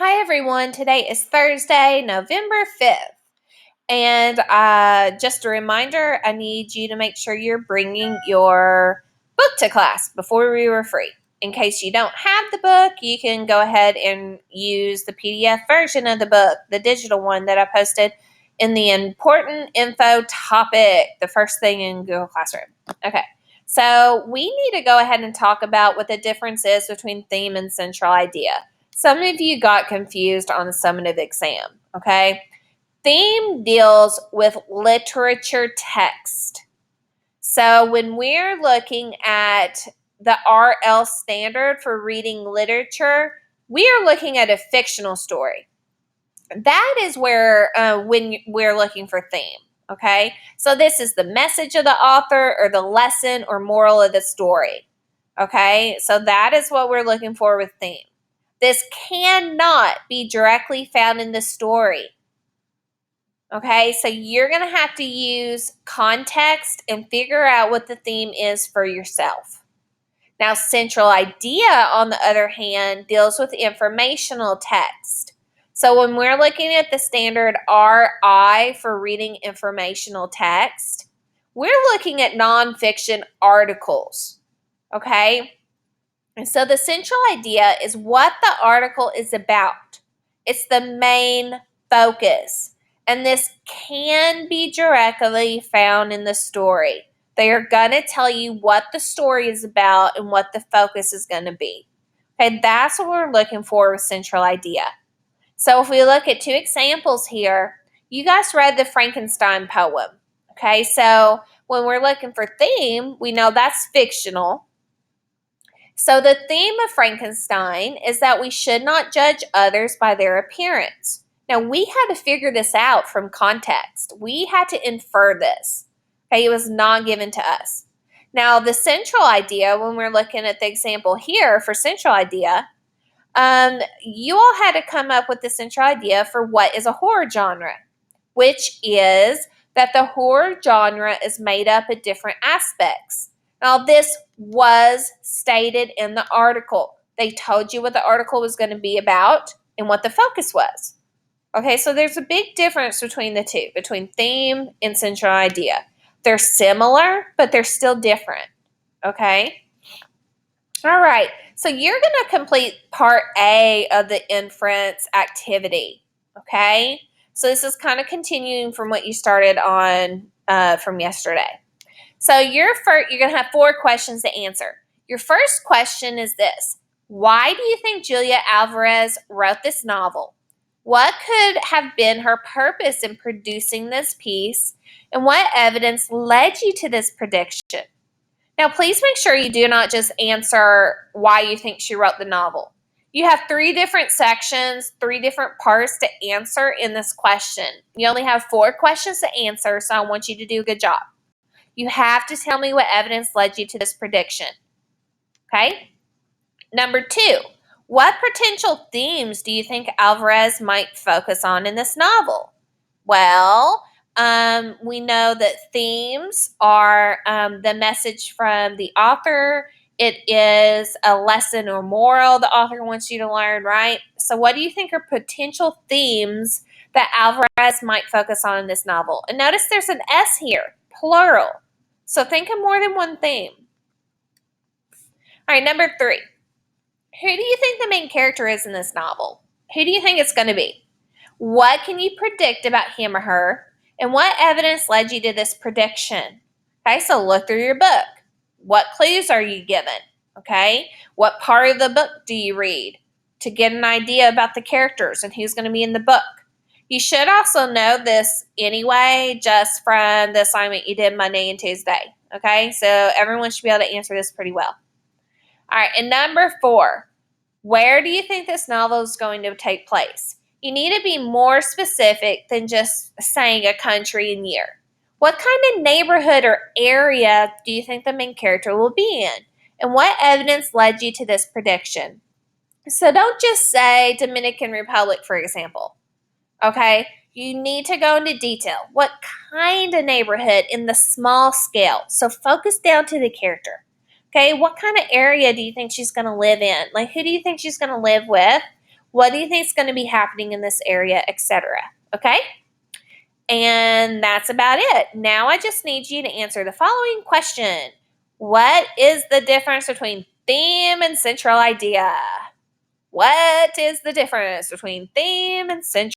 Hi everyone, today is Thursday, November 5th. And just a reminder, I need you to make sure you're bringing your book to class before we were free. In case you don't have the book, you can go ahead and use the PDF version of the book, the digital one that I posted in the important info topic, the first thing in Google Classroom. Okay, so we need to go ahead and talk about what the difference is between theme and central idea. Some of you got confused on the summative exam, okay? Theme deals with literature text. So when we're looking at the RL standard for reading literature, we are looking at a fictional story. That is where when we're looking for theme, okay? So this is the message of the author or the lesson or moral of the story, okay? So that is what we're looking for with theme. This cannot be directly found in the story. Okay, so you're going to have to use context and figure out what the theme is for yourself. Now, central idea, on the other hand, deals with informational text. So when we're looking at the standard RI for reading informational text, we're looking at nonfiction articles. Okay? And so the central idea is what the article is about. It's the main focus. And this can be directly found in the story. They are going to tell you what the story is about and what the focus is going to be. Okay, that's what we're looking for with central idea. So if we look at two examples here, you guys read the Frankenstein poem. Okay, so when we're looking for theme, we know that's fictional. So the theme of Frankenstein is that we should not judge others by their appearance. Now, we had to figure this out from context. We had to infer this. Okay, it was not given to us. Now, the central idea, when we're looking at the example here for central idea, you all had to come up with the central idea for what is a horror genre, which is that the horror genre is made up of different aspects. Now, this was stated in the article. They told you what the article was going to be about and what the focus was. Okay, so there's a big difference between the two, between theme and central idea. They're similar, but they're still different. Okay? All right, so you're going to complete part A of the inference activity. Okay? So this is kind of continuing from what you started on from yesterday. So you're going to have 4 questions to answer. Your first question is this: why do you think Julia Alvarez wrote this novel? What could have been her purpose in producing this piece? And what evidence led you to this prediction? Now, please make sure you do not just answer why you think she wrote the novel. You have 3 different sections, 3 different parts to answer in this question. You only have 4 questions to answer, so I want you to do a good job. You have to tell me what evidence led you to this prediction. Okay? Number 2, what potential themes do you think Alvarez might focus on in this novel? Well, we know that themes are the message from the author. It is a lesson or moral the author wants you to learn, right? So what do you think are potential themes that Alvarez might focus on in this novel? And notice there's an S here, plural. So think of more than one theme. All right, number 3. Who do you think the main character is in this novel? Who do you think it's going to be? What can you predict about him or her? And what evidence led you to this prediction? Okay, so look through your book. What clues are you given? Okay, what part of the book do you read to get an idea about the characters and who's going to be in the book? You should also know this anyway, just from the assignment you did Monday and Tuesday. Okay, so everyone should be able to answer this pretty well. All right, and number 4, where do you think this novel is going to take place? You need to be more specific than just saying a country and year. What kind of neighborhood or area do you think the main character will be in? And what evidence led you to this prediction? So don't just say Dominican Republic, for example. Okay? You need to go into detail. What kind of neighborhood in the small scale? So focus down to the character. Okay, what kind of area do you think she's going to live in? Like, who do you think she's going to live with? What do you think is going to be happening in this area, etc.? Okay? And that's about it. Now I just need you to answer the following question. What is the difference between theme and central idea? What is the difference between theme and central